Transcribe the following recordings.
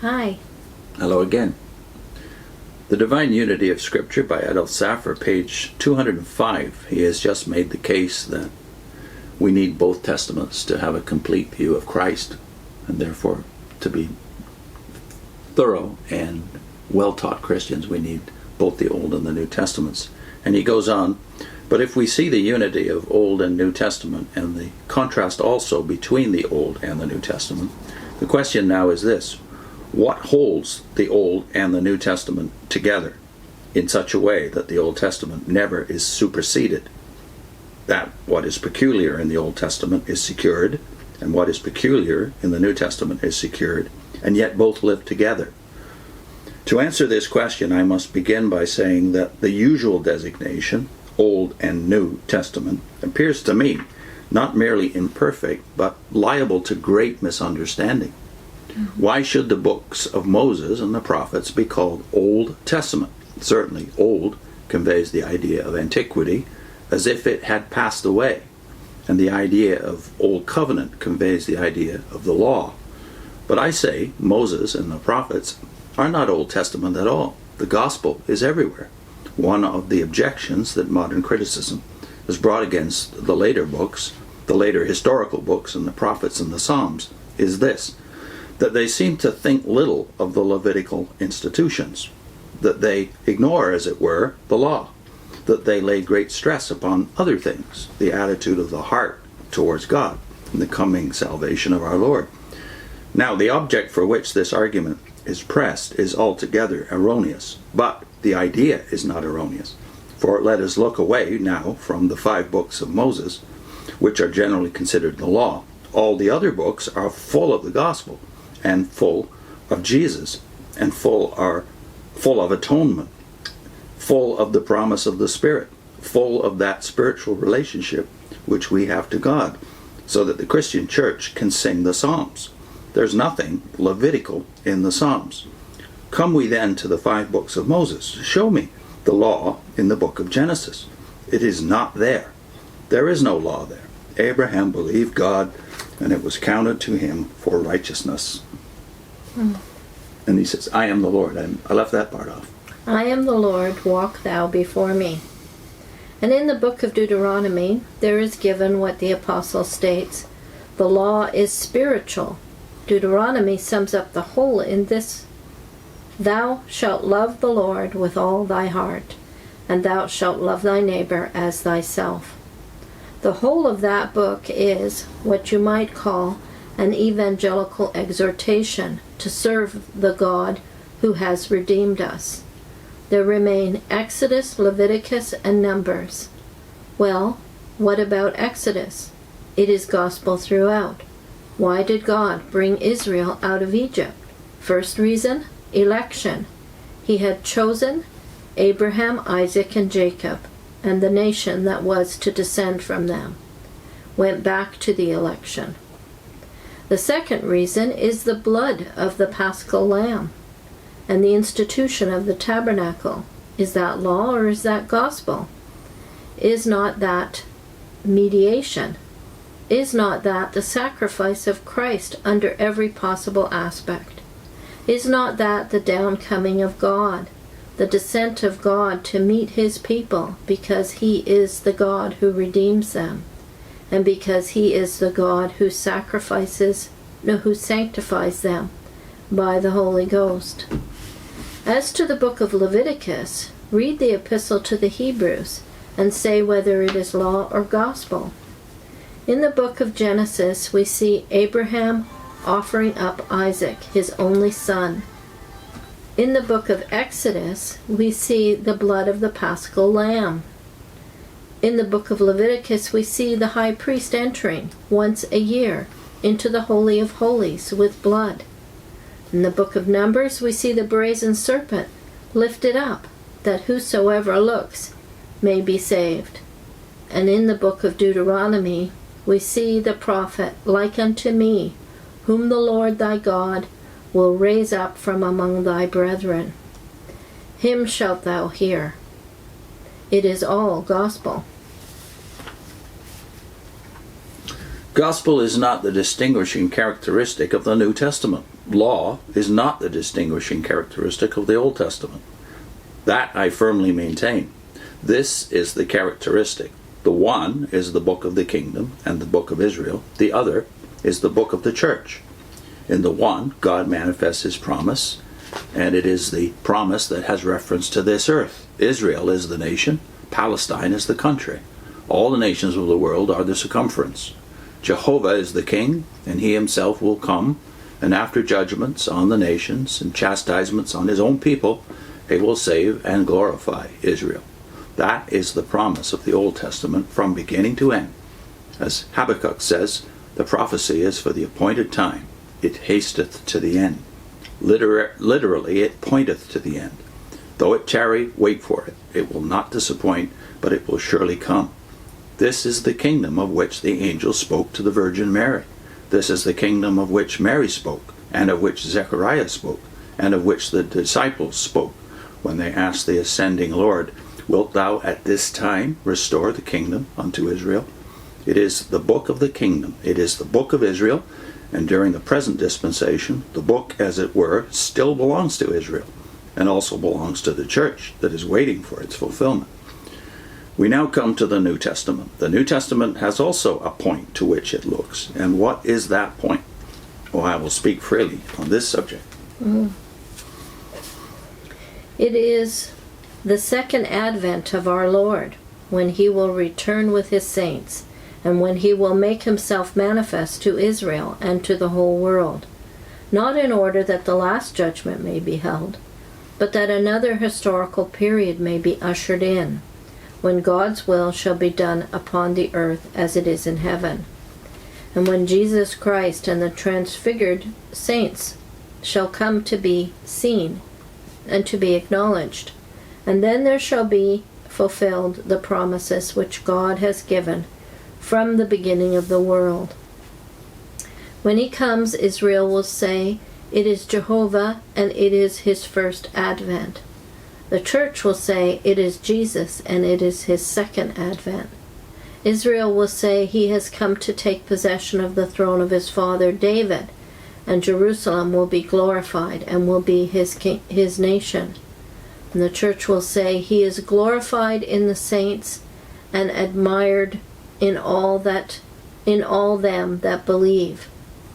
Hi. Hello again. The Divine Unity of Scripture by Adolph, Saphir, page 205. He has just made the case that we need both testaments to have a complete view of Christ, and therefore to be thorough and well-taught Christians we need both the Old and the New Testaments. And he goes on, but if we see the unity of Old and New Testament and the contrast also between the Old and the New Testament, the question now is this: what holds the Old and the New Testament together in such a way that the Old Testament never is superseded? That what is peculiar in the Old Testament is secured, and what is peculiar in the New Testament is secured, and yet both live together. To answer this question, I must begin by saying that the usual designation, Old and New Testament, appears to me not merely imperfect, but liable to great misunderstanding. Why should the books of Moses and the prophets be called Old Testament? Certainly, old conveys the idea of antiquity, as if it had passed away, and the idea of Old Covenant conveys the idea of the law. But I say Moses and the prophets are not Old Testament at all. The gospel is everywhere. One of the objections that modern criticism has brought against the later books, the later historical books and the prophets and the Psalms, is this: that they seem to think little of the Levitical institutions, that they ignore, as it were, the law, that they lay great stress upon other things, the attitude of the heart towards God, and the coming salvation of our Lord. Now, the object for which this argument is pressed is altogether erroneous, but the idea is not erroneous. For let us look away now from the 5 books of Moses, which are generally considered the law. All the other books are full of the gospel, and full of Jesus, and full of atonement, full of the promise of the Spirit, full of that spiritual relationship which we have to God, so that the Christian church can sing the Psalms. There's nothing Levitical in the Psalms. Come we then to the 5 books of Moses. Show me the law in the book of Genesis. It is not there. There is no law there. Abraham believed God, and it was counted to him for righteousness. And he says, I am the Lord. I left that part off. I am the Lord, walk thou before me. And in the book of Deuteronomy, there is given what the apostle states: the law is spiritual. Deuteronomy sums up the whole in this: thou shalt love the Lord with all thy heart, and thou shalt love thy neighbor as thyself. The whole of that book is what you might call an evangelical exhortation to serve the God who has redeemed us. There remain Exodus, Leviticus, and Numbers. Well, what about Exodus? It is gospel throughout. Why did God bring Israel out of Egypt? First reason, election. He had chosen Abraham, Isaac, and Jacob, and the nation that was to descend from them. Went back to the election. The second reason is the blood of the Paschal Lamb and the institution of the tabernacle. Is that law or is that gospel? Is not that mediation? Is not that the sacrifice of Christ under every possible aspect? Is not that the downcoming of God, the descent of God to meet his people, because he is the God who redeems them, and because he is the God who sanctifies them by the Holy Ghost? As to the book of Leviticus, read the epistle to the Hebrews and say whether it is law or gospel. In the book of Genesis, we see Abraham offering up Isaac, his only son. In the book of Exodus, we see the blood of the Paschal Lamb. In the book of Leviticus, we see the high priest entering once a year into the Holy of Holies with blood. In the book of Numbers, we see the brazen serpent lifted up, that whosoever looks may be saved. And in the book of Deuteronomy, we see the prophet, like unto me, whom the Lord thy God will raise up from among thy brethren. Him shalt thou hear. It is all gospel. Gospel is not the distinguishing characteristic of the New Testament. Law is not the distinguishing characteristic of the Old Testament. That I firmly maintain. This is the characteristic. The one is the book of the kingdom and the book of Israel. The other is the book of the church. In the one, God manifests his promise, and it is the promise that has reference to this earth. Israel is the nation. Palestine is the country. All the nations of the world are the circumference. Jehovah is the king, and he himself will come, and after judgments on the nations and chastisements on his own people, he will save and glorify Israel. That is the promise of the Old Testament from beginning to end. As Habakkuk says, the prophecy is for the appointed time. It hasteth to the end. Literally, it pointeth to the end. Though it tarry, wait for it. It will not disappoint, but it will surely come. This is the kingdom of which the angel spoke to the Virgin Mary. This is the kingdom of which Mary spoke, and of which Zechariah spoke, and of which the disciples spoke, when they asked the ascending Lord, Wilt thou at this time restore the kingdom unto Israel? It is the book of the kingdom. It is the book of Israel, and during the present dispensation, the book, as it were, still belongs to Israel, and also belongs to the church that is waiting for its fulfillment. We now come to the New Testament. The New Testament has also a point to which it looks. And what is that point? Well, I will speak freely on this subject. It is the second advent of our Lord, when he will return with his saints, and when he will make himself manifest to Israel and to the whole world, not in order that the last judgment may be held, but that another historical period may be ushered in, when God's will shall be done upon the earth as it is in heaven, and when Jesus Christ and the transfigured saints shall come to be seen and to be acknowledged. And then there shall be fulfilled the promises which God has given from the beginning of the world. When he comes, Israel will say, It is Jehovah, and it is his first advent. The church will say, It is Jesus, and it is his second advent. Israel will say, He has come to take possession of the throne of his father David, and Jerusalem will be glorified and will be his nation. And the church will say, He is glorified in the saints and admired in all them that believe.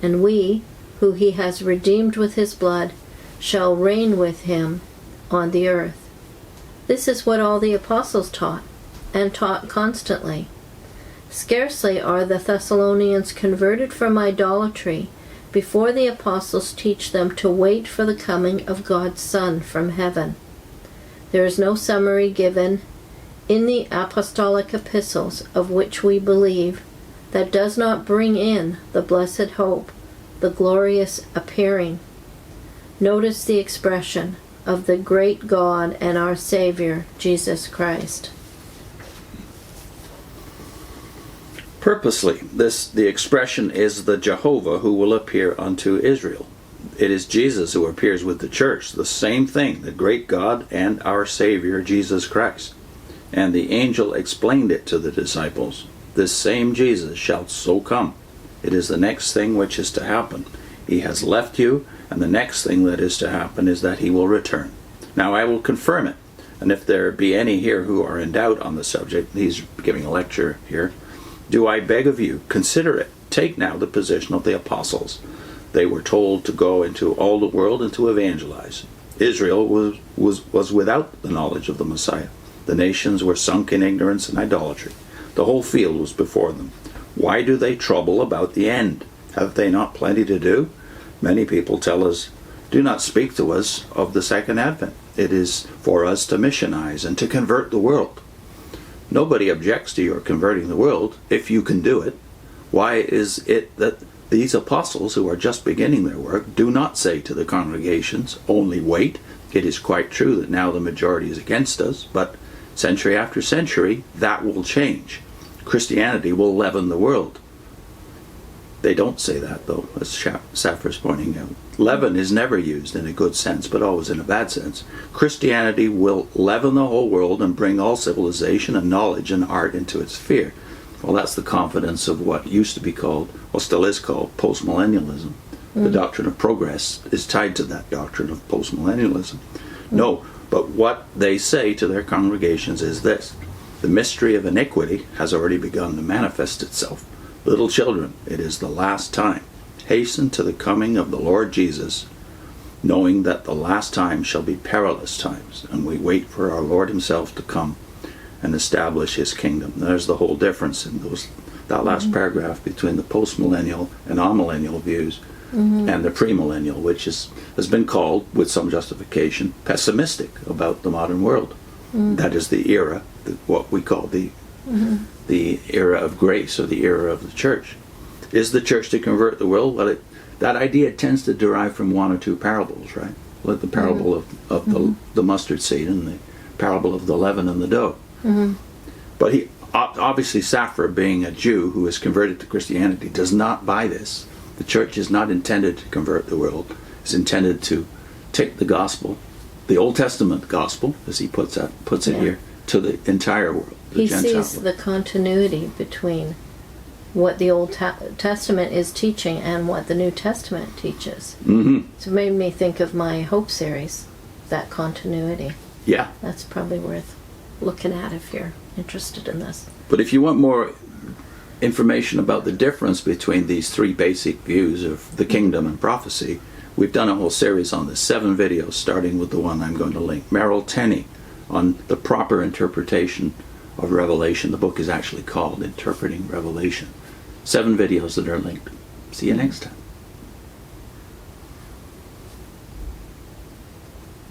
And we, who he has redeemed with his blood, shall reign with him on the earth. This is what all the apostles taught, and taught constantly. Scarcely are the Thessalonians converted from idolatry before the apostles teach them to wait for the coming of God's Son from heaven. There is no summary given in the apostolic epistles of which we believe that does not bring in the blessed hope, the glorious appearing. Notice the expression of the great God and our Savior, Jesus Christ. Purposely, the expression is the Jehovah who will appear unto Israel. It is Jesus who appears with the church, the same thing, the great God and our Savior, Jesus Christ. And the angel explained it to the disciples. This same Jesus shall so come. It is the next thing which is to happen. He has left you, and the next thing that is to happen is that he will return. Now I will confirm it, and if there be any here who are in doubt on the subject, he's giving a lecture here, do I beg of you, consider it. Take now the position of the apostles. They were told to go into all the world and to evangelize. Israel was without the knowledge of the Messiah. The nations were sunk in ignorance and idolatry. The whole field was before them. Why do they trouble about the end? Have they not plenty to do? Many people tell us, do not speak to us of the second advent. It is for us to missionize and to convert the world. Nobody objects to your converting the world if you can do it. Why is it that these apostles who are just beginning their work do not say to the congregations, only wait? It is quite true that now the majority is against us, but century after century, that will change. Christianity will leaven the world. They don't say that, though, as Saphir is pointing out. Leaven is never used in a good sense, but always in a bad sense. Christianity will leaven the whole world and bring all civilization and knowledge and art into its sphere. Well, that's the confidence of what used to be called, or still is called, postmillennialism. The doctrine of progress is tied to that doctrine of postmillennialism. No, but what they say to their congregations is this: the mystery of iniquity has already begun to manifest itself. Little children, it is the last time. Hasten to the coming of the Lord Jesus, knowing that the last time shall be perilous times, and we wait for our Lord himself to come and establish his kingdom. There's the whole difference in that last paragraph between the postmillennial and amillennial views and the premillennial, which has been called, with some justification, pessimistic about the modern world. That is the era, what we call the era of grace, or the era of the church. Is the church to convert the world? Well, that idea tends to derive from one or two parables, right? Like the parable of the mustard seed and the parable of the leaven and the dough. But obviously Saphir, being a Jew who is converted to Christianity, does not buy this. The church is not intended to convert the world. It's intended to take the gospel, the Old Testament gospel, as he puts it here, to the entire world. He sees the continuity between what the Old Testament is teaching and what the New Testament teaches. So it made me think of my Hope series, that continuity. Yeah. That's probably worth looking at if you're interested in this. But if you want more information about the difference between these three basic views of the kingdom and prophecy, we've done a whole series on this, 7 videos, starting with the one I'm going to link. Merrill Tenney on the proper interpretation of Revelation. The book is actually called Interpreting Revelation. 7 videos that are linked. See you next time.